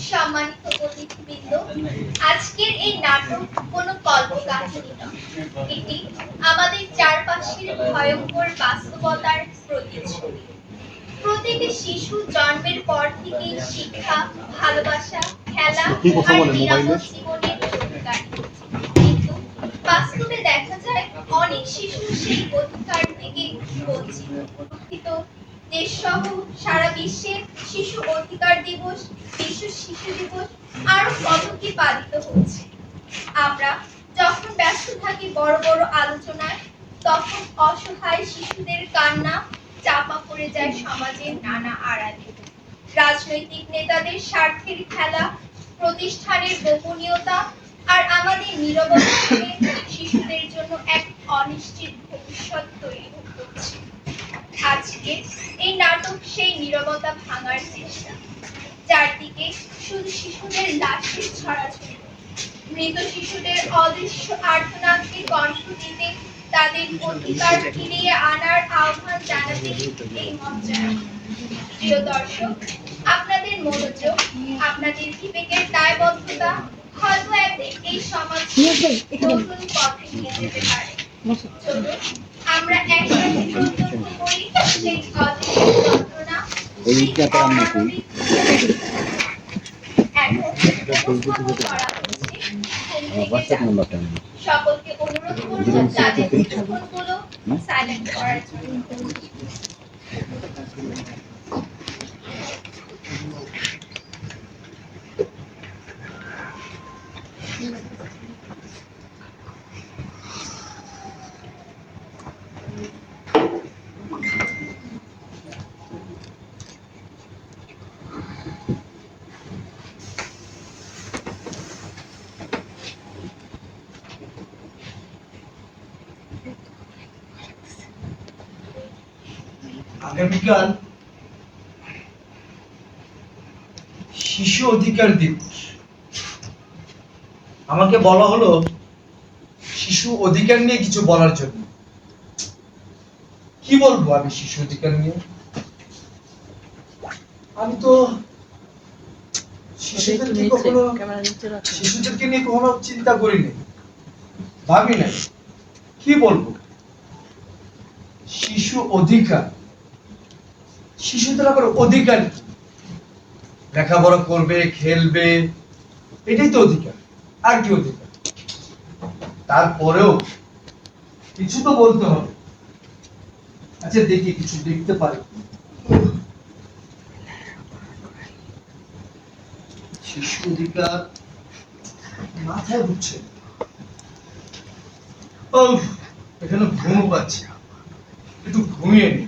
সম্মানিত অতিথিবৃন্দ, আজকের এই নাটক কোনো কল্পকাহিনী নয়, এটি আমাদের চারপাশের ভয়ঙ্কর বাস্তবতার প্রতিচ্ছবি। প্রতিটি শিশু জন্মের পর থেকেই শিক্ষা, ভালোবাসা, খেলা আর নিরাপদ জীবনের অধিকারী। কিন্তু বাস্তবে দেখা যায় অনেক শিশু সেই অধিকার থেকে বঞ্চিত। দেশসহ সারা বিশ্বে শিশু অধিকার দিবস, বিশ্ব শিশু দিবস আরো কত কি পালিত হচ্ছে। আমরা যখন ব্যস্ত থাকি বড় বড় আলোচনায়, তখন অসহায় শিশুদের কান্না চাপা পড়ে যায় সমাজের নানা আড়ালে। রাজনৈতিক নেতাদের স্বার্থের খেলা, প্রতিষ্ঠানের গোপনীয়তা আর আমাদের নীরবতা থেকে শিশুদের জন্য এক অনিশ্চিত ভবিষ্যৎ তৈরি হচ্ছে। আজকে এই নাটক সেই নীরবতা ভাঙার চেষ্টা। চারদিকে শুধু শিশুদের লাশের ছড়াছড়ি, মৃত শিশুদের অদৃশ্য আর্তনাদকে কণ্ঠ দিতে, তাদের অধিকার ফিরিয়ে আনার আহ্বান জানাতে এই মঞ্চায়ন। প্রিয় দর্শক, আপনাদের মনোযোগ, আপনাদের বিবেকের দায়বদ্ধতা হয়তো একদিন এই সমাজকে নতুন পথে নিয়ে যেতে পারে। চলুন আমরা একসাথে প্রত্যক্ষ করি সেই অদৃশ্য যন্ত্রণা, সেই অমানবিক। এখন উপস্থাপন করা হচ্ছে সকলকে অনুরোধ করব তাদের মিক্রোফোনগুলো সাইলেন্ট করার জন্য। আগামীকাল শিশু অধিকার দিবস। আমাকে বলা হলো শিশু অধিকার নিয়ে কিছু বলার জন্য। কি বলবো আমি শিশু অধিকার নিয়ে? আমি তো শিশুদেরকে নিয়ে কখনো চিন্তা করিনি, ভাবি নাই। কি বলবো? শিশু অধিকার, শিশুদের আবার অধিকার কি? লেখাপড়া করবে, খেলবে, এটাই তো অধিকার। আর কি অধিকার? তারপরেও কিছু তো বলতে হবে। আচ্ছা দেখি কিছু দেখতে পারি। শিশু অধিকার মাথায় ঘুরছে। এখানে ঘুমও পাচ্ছি, একটু ঘুমিয়ে নি।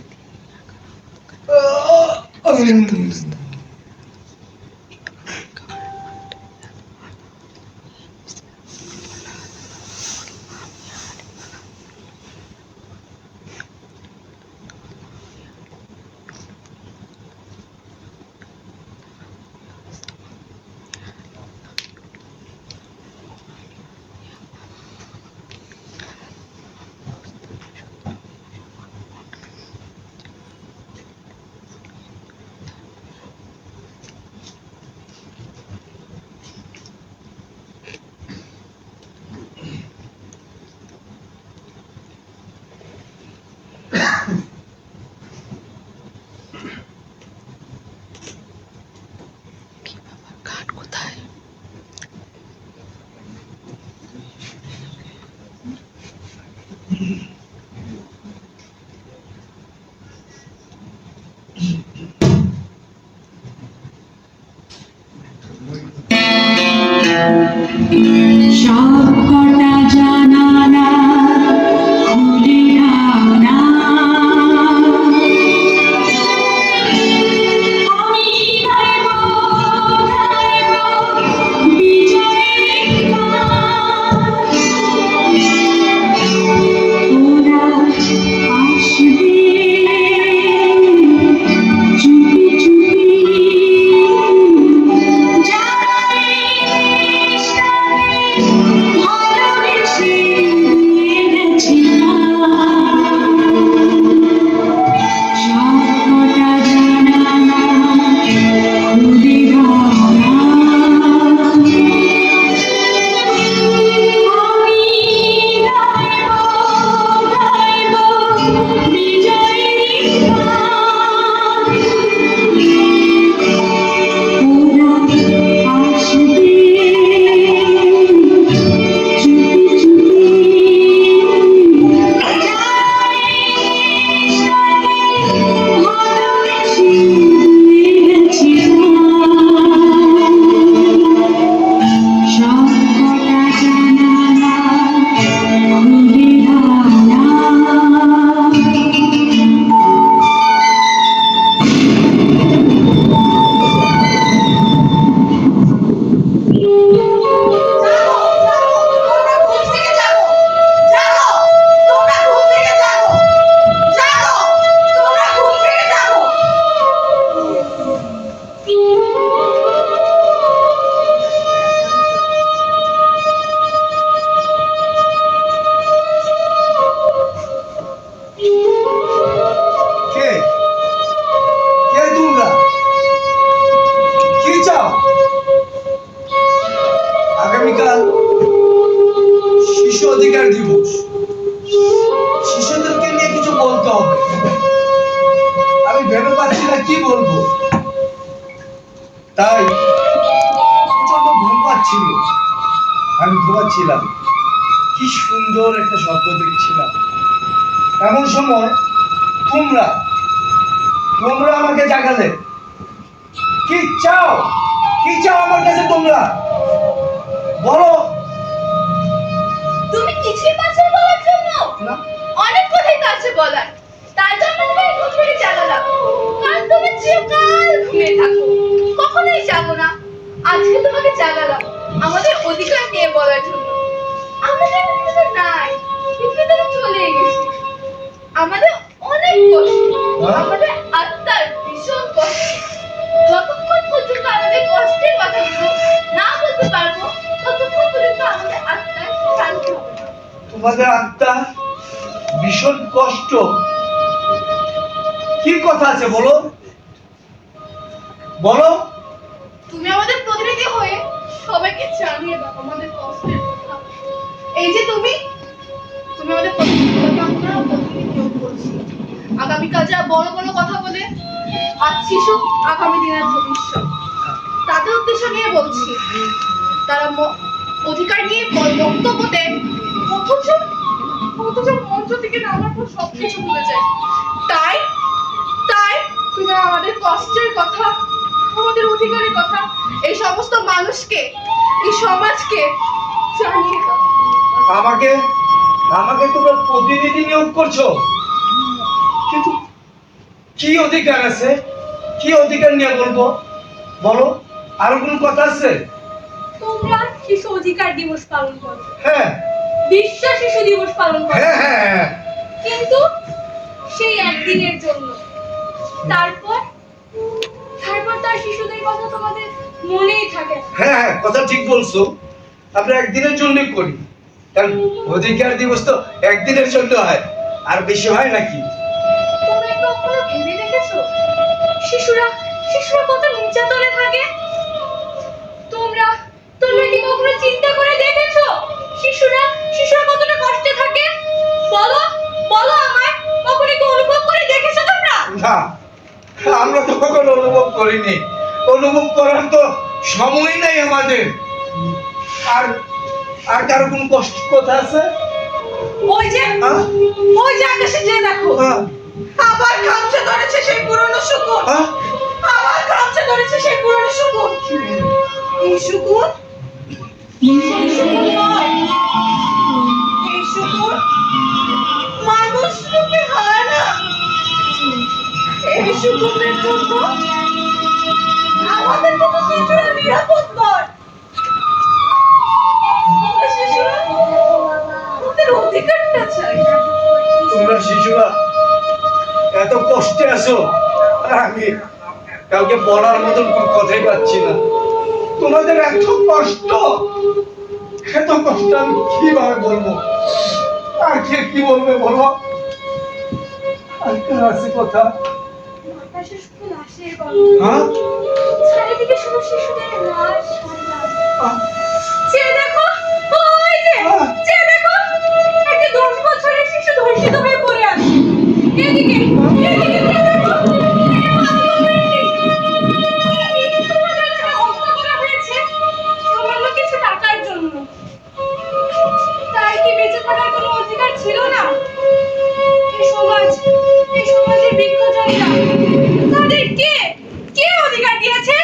সবকটা জানালা খুলে দাও না, আমি গাইব বিজয়ের গান। ওরা আসবে চুপি চুপি, জানাই ভালোবেসে তাই প্রচন্ড ঘুম পাচ্ছিল, আমি ঘুমাচ্ছিলাম। কি সুন্দর একটা স্বপ্ন দেখছিলাম। এমন সময় তোমরা তোমরা আমাকে জাগালে। কি চাও? কি চাও আমার কাছে তোমরা? বলো তুমি কিছুই পাচ্ছো না বলার জন্য? না। অনেক কথাই তো আছে বলার, তার জন্য তোমাকে ঘুম থেকে জাগালাম। কারণ তুমি চিরকাল ঘুমিয়ে থাকো, কখনোই জাগো না। আজকে তোমাকে জাগালাম আমাদের অধিকার নিয়ে বলার জন্য। আমাদের পৃথিবীতে নাই, পৃথিবী থেকে চলে গেছি। আমাদের অনেক কষ্ট, আমাদের আত্মার ভীষণ কষ্ট। যতক্ষণ পর্যন্ত আমাদের কষ্টের কথাগুলো না বলতে পারবো, ততক্ষণ পর্যন্ত আমাদের আত্মার শান্তি হবে না। তোমাদের আত্মা ভীষণ কষ্ট। কি কথা আছে বলো, বলো। তুমি আমাদের প্রতিনিধি হয়ে সবাইকে জানিয়ে দাও আমাদের কষ্টের কথা। এই যে তুমি তুমি আমাদের প্রতিনিধি, তোমাকে আমরা প্রতিনিধি নিয়োগ করছি। আগামীকাল যারা বড় বড় কথা বলে, আজ শিশু আগামী দিনের ভবিষ্যৎ, তাদের উদ্দেশ্য নিয়ে বলছি। তারা অধিকার নিয়ে বক্তব্য দেয়, অথচ অথচ মঞ্চ থেকে নামার পর সবকিছু ভুলে যায়। তাই তাই তুমি আমাদের কষ্টের কথা, আমাদের অধিকারের কথা এই সমস্ত মানুষকে, এই সমাজকে জানিয়ে দাও। আমাকে আমাকে তোমরা প্রতিনিধি নিয়োগ করছো, কিন্তু কি অধিকার আছে? কি অধিকার নিয়ে বলবো বলো? আরো কোন কথা আছে? তোমরা শিশু অধিকার দিবস পালন করো, হ্যাঁ বিশ্ব শিশু দিবস পালন করো, হ্যাঁ হ্যাঁ হ্যাঁ। কিন্তু সেই একদিনের জন্য। তারপর তারপর তার শিশুদের কথা তোমাদের মনেই থাকে না। হ্যাঁ হ্যাঁ, কথা ঠিক বলছো। আমরা একদিনের জন্যই করি, কারণ অধিকার দিবস তো একদিনের জন্য হয়, আর বেশি হয় নাকি? তোমরা কখনো ভেবে দেখেছো শিশুরা শিশুরা কত নির্যাতনে থাকে? তোমরা তোমরা কি কখনো চিন্তা করে দেখেছো শিশুরা শিশুরা কতটা কষ্টে থাকে? বলো বলো আমায়, কখনো কি অনুভব করে দেখেছো তোমরা? না, আমরা তো কখনো অনুভব করিনি। অনুভব করার তো সময় নাই আমাদের। আর আর কারো কোন কষ্ট কথা আছে? ওই যে হ্যাঁ? ওই যে আকাশে যে দেখো, হ্যাঁ, আবার খামচে ধরেছে সেই পুরনো শকুন। হ্যাঁ? আবার খামচে ধরেছে সেই পুরনো শকুন। এই শকুন নয়, এই শকুন মানুষ রূপে হয় না। এই শকুনের জন্য আমাদের মতো শিশুরা নিরাপদ নয়। আমরা শিশুরা আমাদের অধিকারটা চাই। তোমরা শিশুরা এত কষ্টে আছো, আর আমি কাউকে বলার মতন কোনো কথাই পাচ্ছি না। তোমাদের এত কষ্ট, এত কষ্ট আমি কিভাবে বলবো? আর কে কি বলবে বলো? আর কার আছে কথা? আকাশে শুধু লাশের গন্ধ, হ্যাঁ? চারিদিকে শুধু শিশুদের লাশ আর লাশ। আহ, চেয়ে দেখো, ওই যে, চেয়ে দেখো, একটা 10 বছরের শিশু ধর্ষিত হয়ে পড়ে আছে। এদিকে, এদিকে চেয়ে দেখো, এই 5 বছরের শিশু। এই শিশুটাকে হত্যা করা হয়েছে সামান্য কিছু টাকার জন্য। তার কি বেঁচে থাকার কোনো অধিকার ছিল না? এই সমাজের বৃক্ষজনীরা তাদের কে অধিকার দিয়েছে?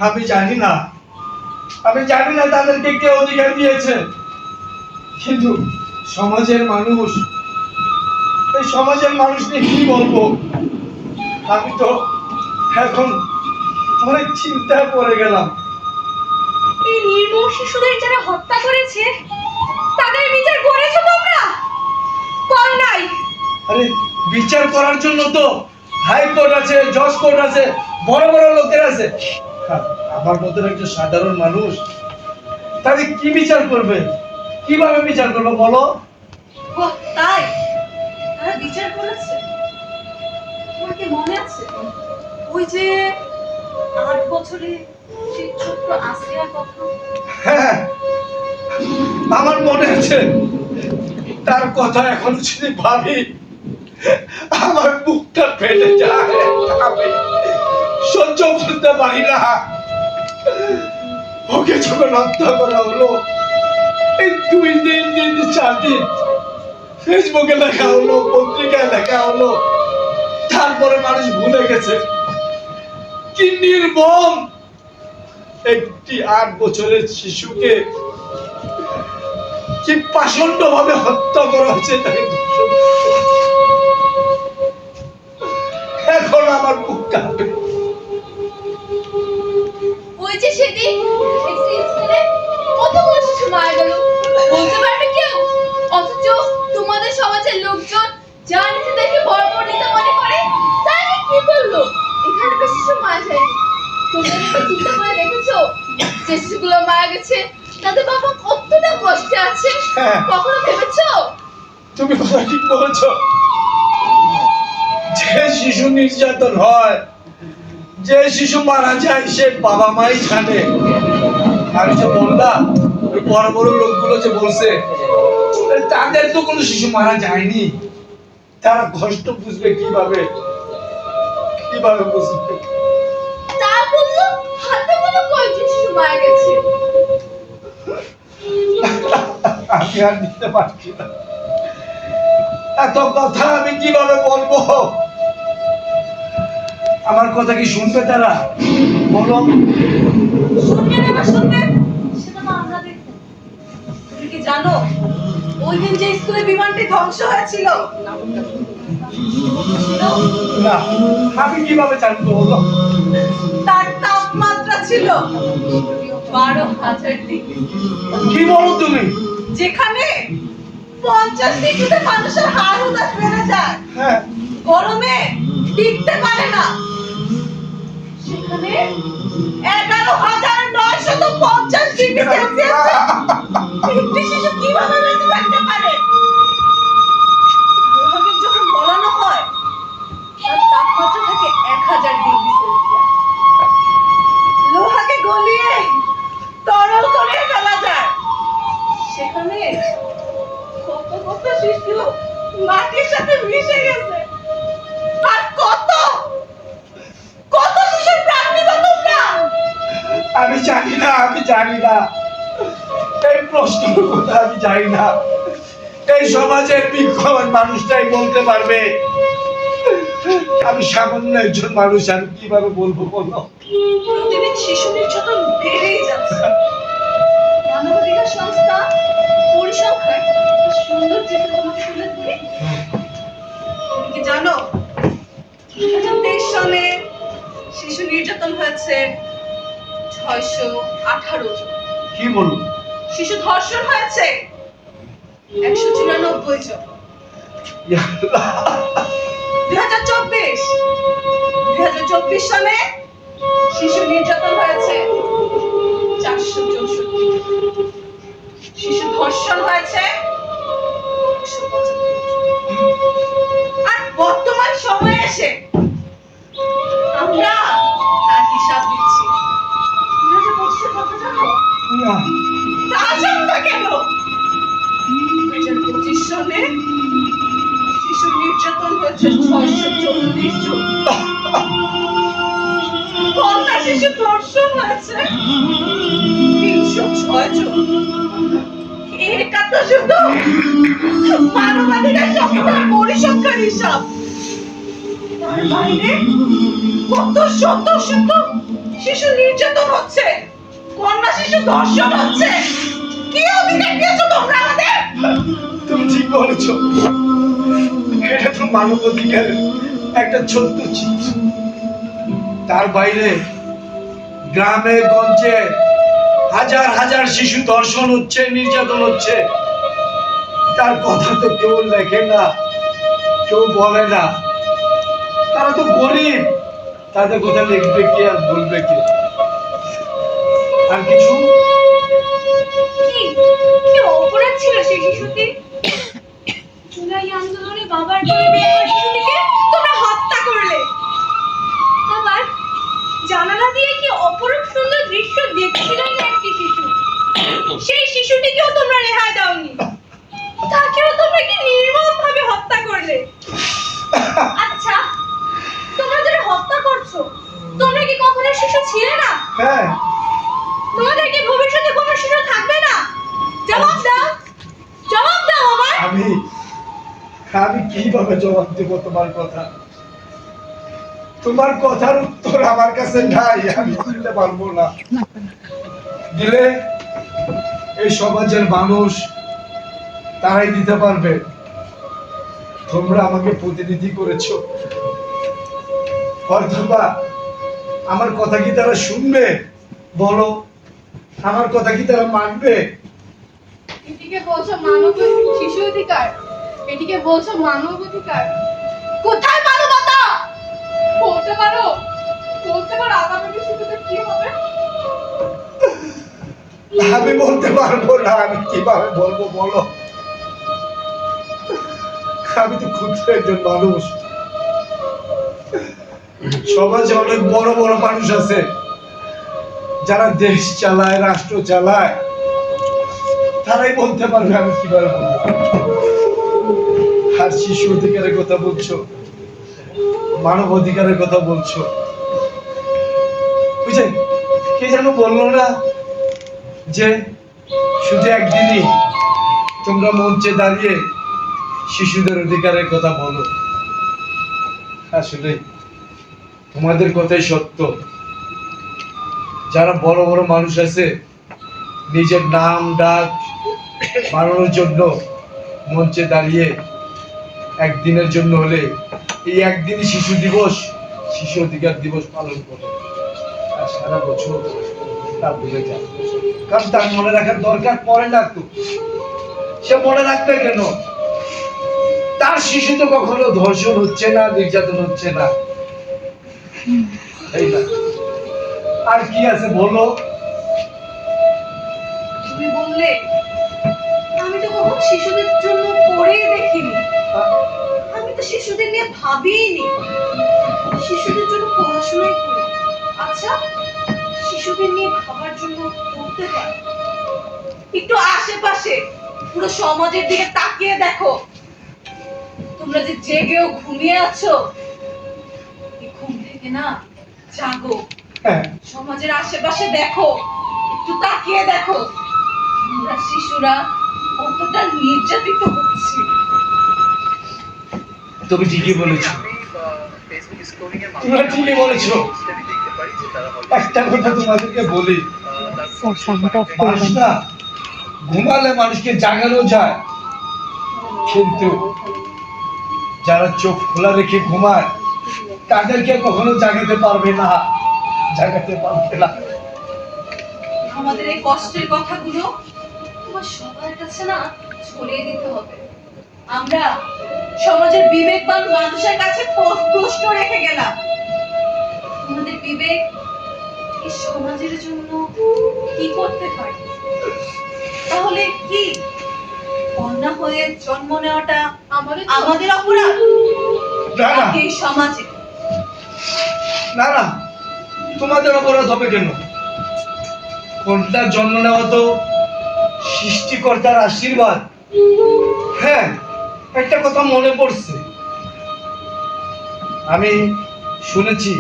আমি জানি না, আমি জানি না তাদেরকে কে অধিকার দিয়েছে, কিন্তু সমাজের মানুষ, এই সমাজের মানুষ নিয়ে কি বলবো? আমি তো এখন অনেক চিন্তায় পড়ে গেলাম। এই নির্মম শিশুদের যারা হত্যা করেছে তাদের বিচার করেছো তোমরা? করো নাই। আরে বিচার করার জন্য তো হাইকোর্ট আছে, জজ কোর্ট আছে, বড় বড় লোকের আছে। আমার মতো একটা সাধারণ মানুষ তাদের কি বিচার করবে? কিভাবে বিচার করবে বলো? ও তাই, তারা বিচার করেছে। তোমার কি মনে আছে ওই যে 8 বছরে সেই ছোট্ট আসিয়ার কথা? হ্যাঁ, আমার মনে আছে। তার কথা এখন যদি ভাবি আমার বুকটা ফেটে যায়। আমি সহ্য করতে পারি না। ওকে যখন হত্যা করা হলো, এই 2 দিন 4 দিন ফেসবুকে লেখা হলো, পত্রিকায় লেখা হলো, তারপরে মানুষ ভুলে গেছে কি নির্মম একটি 8 বছরের শিশুকে কি পাষণ্ড ভাবে হত্যা করা হয়েছে। তাকে এখন আমার বুক কাঁপে। ওই যে সেদিন এক্সিডেন্টে কতগুলো শিশু মারা গেল, বলতে পারবে কেউ? অথচ তোমাদের সমাজের লোকজন যা নিচে দেখে বর্বরিত মনে করে, তাই কি করলো? এখানে তো শিশু মারা যায়নি। তোমরা কি চিন্তা করে দেখেছো যে শিশুগুলো মারা গেছে তাদের বাবা কতটা কষ্টে আছে? হ্যাঁ। কখনো ভেবেছো? তুমি কথা ঠিক বলেছো। যে শিশু নির্যাতন হয়, যে শিশু মারা যায়, সে বাবা মাই জানে। আমি যে বললাম, ওই বড় বড় লোকগুলো যে বলছে, তাদের তো কোনো শিশু মারা যায়নি। তারা কষ্ট বুঝবে কিভাবে? কিভাবে বুঝবে? তা বললো হাতে কোনো কয়জন শিশু মারা গেছে। আমি আর নিতে পারছি না। এত কথা আমি কিভাবে বলবো? আমার কথা কি শুনবে তারা? বলো। শুনবে না শুনবে, সেটা তো আমরা দেখবো। তুমি কি জানো ওই দিন যে স্কুলে বিমানটি ধ্বংস হয়েছিল, না, আমি কিভাবে জানবো? বলো। তার তাপমাত্রা ছিল 12,000 ডিগ্রি, কি বলো তুমি? যেখানে 50 ডিগ্রিতে মানুষের হাড় উদাস বেড়ে যায়, হ্যাঁ, গরমে টিকতে পারে না। সেখানে 11,950 ডিগ্রি সেলসিয়াসে একটি শিশু কিভাবে বেঁচে থাকতে পারে? লোহাকে যখন গলানো হয়, তার তাপমাত্রা থাকে 1000 ডিগ্রি সেলসিয়াস। লোহাকে গলিয়ে তরল করে ফেলা যায়, সেখানে কত কত শিশু মাটির সাথে মিশে গেছে। আর কত কত শিশুর প্রাণ দিবে তোমরা? আমি জানি না, আমি জানি না। এই প্রশ্নের কথা আমি জানি না। এই সমাজের বিক্ষমান মানুষটাই বলতে পারবে। আমি সামান্য একজন মানুষ, আমি কিভাবে বলবো বলো? প্রতিদিন শিশু নির্যাতন বেড়েই যাচ্ছে। মানবাধিকার সংস্থা পরিসংখ্যান একটা সুন্দর চিত্র তোমাকে তুলে ধরি। তুমি কি জানো 2023 সালে শিশু নির্যাতন হয়েছে 618 জন, কি বলবো? শিশু ধর্ষণ হয়েছে 194 জন। 2024 সালে শিশু নির্যাতন হয়েছে 464 জন, শিশু ধর্ষণ হয়েছে 175 জন। আর বর্তমান সময়ে এসে আমরা তার হিসাব দিচ্ছি। 2025 কত জানো? না, তা জানো না কেন? 2025 সালে শিশু নির্যাতন হয়েছে 640 জন, কন্যা শিশু ধর্ষণ হয়েছে 306 জন। এটা তো শুধু মানবাধিকার সংস্থার পরিসংখ্যান হিসাব। তার বাইরে কত শত শত শিশু নির্যাতন হচ্ছে, কন্যা শিশু ধর্ষণ হচ্ছে। কি অধিকার দিয়েছো তোমরা আমাদের? তুমি ঠিক বলেছো। এটা তো মানবাধিকারের একটা ছোট্ট চিত্র। তার বাইরে গ্রামে গঞ্জে হাজার হাজার শিশু ধর্ষণ হচ্ছে, নির্যাতন হচ্ছে। তার কথা তো কেউ লেখে না, কেউ বলে না। তারা তো গরিব, তাদের কথা লিখবে কি আর বলবে কি? আর কিছু কি কি অপরাধ ছিল সেই শিশুটির? জুলাই আন্দোলনে বাবার ঘরে বিয়ে করা শিশুটিকে তোমরা হত্যা করলে। আবার জানালা দিয়ে কি অপরূপ সুন্দর দৃশ্য দেখছিলেন না একটি শিশু, সেই শিশুটিকেও তোমরা রেহাই দাওনি। তাকেও তোমরা কি নির্মমভাবে হত্যা করলে। আচ্ছা, তোমরা যারা হত্যা করছো, তোমরা কি শিশু ছিলে না? হ্যাঁ, তোমাদের কি ভবিষ্যতে কোনো শিশু থাকবে না? জবাব দাও, জবাব দাও আমায়। আমি আমি কিভাবে জবাব দেব তোমার কথা? তোমার কথার উত্তর আমার কাছে নাই, আমি দিতে পারবো না। দিলে এই সমাজের মানুষ তারাই দিতে পারবে। তোমরা আমাকে প্রতিনিধি করেছো, হয়তোবা আমার কথা কি তারা শুনবে? বলো, আমার কথা কি তারা মানবে? এটিকে বলছো মানব শিশু অধিকার? এটিকে বলছো মানব অধিকার? কোথায় মানবতা? বলতে পারো, বলতে পারো আগামী শিশুদের কি হবে? আমি বলতে পারবো না, আমি কিভাবে বলবো বলো? আমি তো ক্ষুদ্র একজন মানুষ। সমাজে অনেক বড় বড় মানুষ আছে যারা দেশ চালায়, রাষ্ট্র চালায়, তারাই বলতে পারবে আমি কিভাবে বলবো। আর শিশু অধিকারের কথা বলছো, মানব অধিকারের কথা বলছো, বুঝলেন? কে যেন বললো না যে শুধু একদিনই তোমরা মঞ্চে দাঁড়িয়ে শিশুদের অধিকারের কথা বলো। আসলে তোমাদের কথাই সত্য। যারা বড় বড় মানুষ আছে, নিজের নাম ডাক বাড়ানোর জন্য মঞ্চে দাঁড়িয়ে একদিনের জন্য হলে এই একদিনই শিশু দিবস, শিশু অধিকার দিবস পালন করে, আর সারা বছর তা ভুলে যায়। কারণ তার মনে রাখার দরকার পড়ে না। তো সে মনে রাখবে কেন? তার শিশু তো কখনো ধর্ষণ হচ্ছে না, নির্যাতন হচ্ছে না, তাই না? আর কি আছে বলো? তুমি বললে আমি তো কখনো শিশুদের জন্য পড়েই দেখিনি, আমি তো শিশুদের নিয়ে ভাবিনি, শিশুদের জন্য পড়াশোনাই করি। আচ্ছা, শিশুদের নিয়ে ভাবার জন্য পড়তে হয়। একটু আশেপাশে পুরো সমাজের দিকে তাকিয়ে দেখো। তোমরা যে জেগেও ঘুমিয়ে আছো, এই ঘুম থেকে না জাগো। হ্যাঁ, সমাজের আশেপাশে দেখো, একটু তাকিয়ে দেখো, আমরা শিশুরা কতটা নির্যাতিত হচ্ছে। তুমি ঠিকই বলেছো, তোমরা ঠিকই বলেছো। একটা কথা তোমাদেরকে বলি, মানুষ না ঘুমালে মানুষকে জাগানো যায়, কিন্তু যারা চোখ খোলা রেখে ঘুমায় তাদেরকে কখনো জাগাতে পারবে না, জাগাতে পারবে না। আমাদের এই কষ্টের কথাগুলো তোমার সবার কাছে না ছড়িয়ে দিতে হবে। আমরা সমাজের বিবেকবান মানুষের কাছে প্রশ্ন রেখে গেলাম। আমাদের বিবেক এই সমাজের জন্য কি করতে পারে? তাহলে কি কন্যা হয়ে জন্ম নেওয়াটা আমাদের অপরাধ? না না এই সমাজে না না, তোমাদের অপরাধ হবে কেন? কন্যার জন্ম নেওয়া তো সৃষ্টিকর্তার আশীর্বাদ। হ্যাঁ, একটা কথা মনে পড়ছে, আমি শুনেছি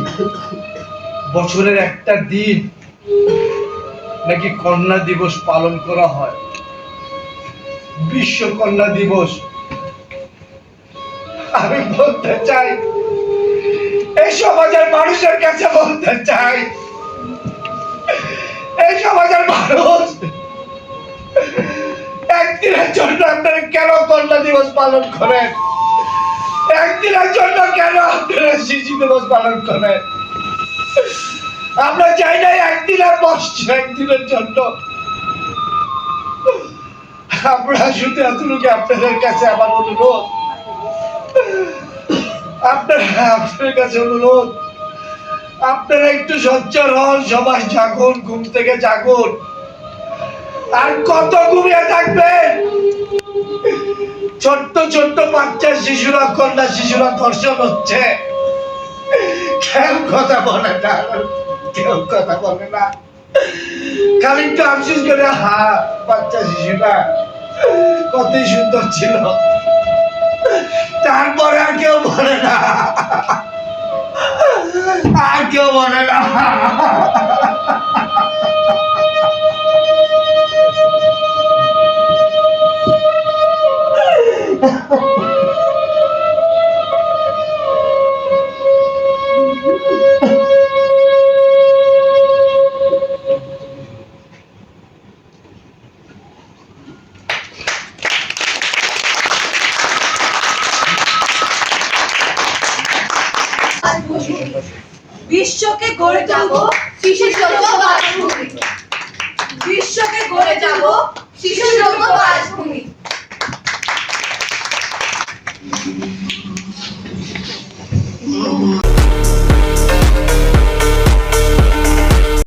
বছরের একটা দিন নাকি কন্যা দিবস পালন করা হয়, বিশ্ব কন্যা দিবস। আমি বলতে চাই, এই সমাজের মানুষের কাছে বলতে চাই, এই সমাজের মানুষ একদিনের জন্য আপনারা কেন কন্যা দিবস পালন করেন? একদিনের জন্য কেন আপনারা শিশু দিবস পালন করেন? আমরা চাই না একদিনের কষ্ট, একদিনের জন্য। আমরা শুধু এতটুকু আপনাদের কাছে আমার অনুরোধ, আপনাদের কাছে অনুরোধ, আপনারা একটু সচ্চর হন, সবাই জাগুন, ঘুম থেকে জাগুন। আর কত ঘুমিয়ে থাকবেন? ছোট্ট ছোট্ট বাচ্চা শিশুরা, কন্যা শিশুরা ধর্ষণ হচ্ছে, কেউ কথা বলে না, কেউ কথা বলে না, খালি একটু আফসোস করে হা, বাচ্চা শিশুটা কতই সুন্দর ছিল, তারপরে আর কেউ বলে না। আর কেউ বলে না। বিশ্বকে গড়ে যাব শিশু শ্রম বাসভূমি। বিশ্বকে গড়ে যাব শিশু শ্রম বাসভূমি।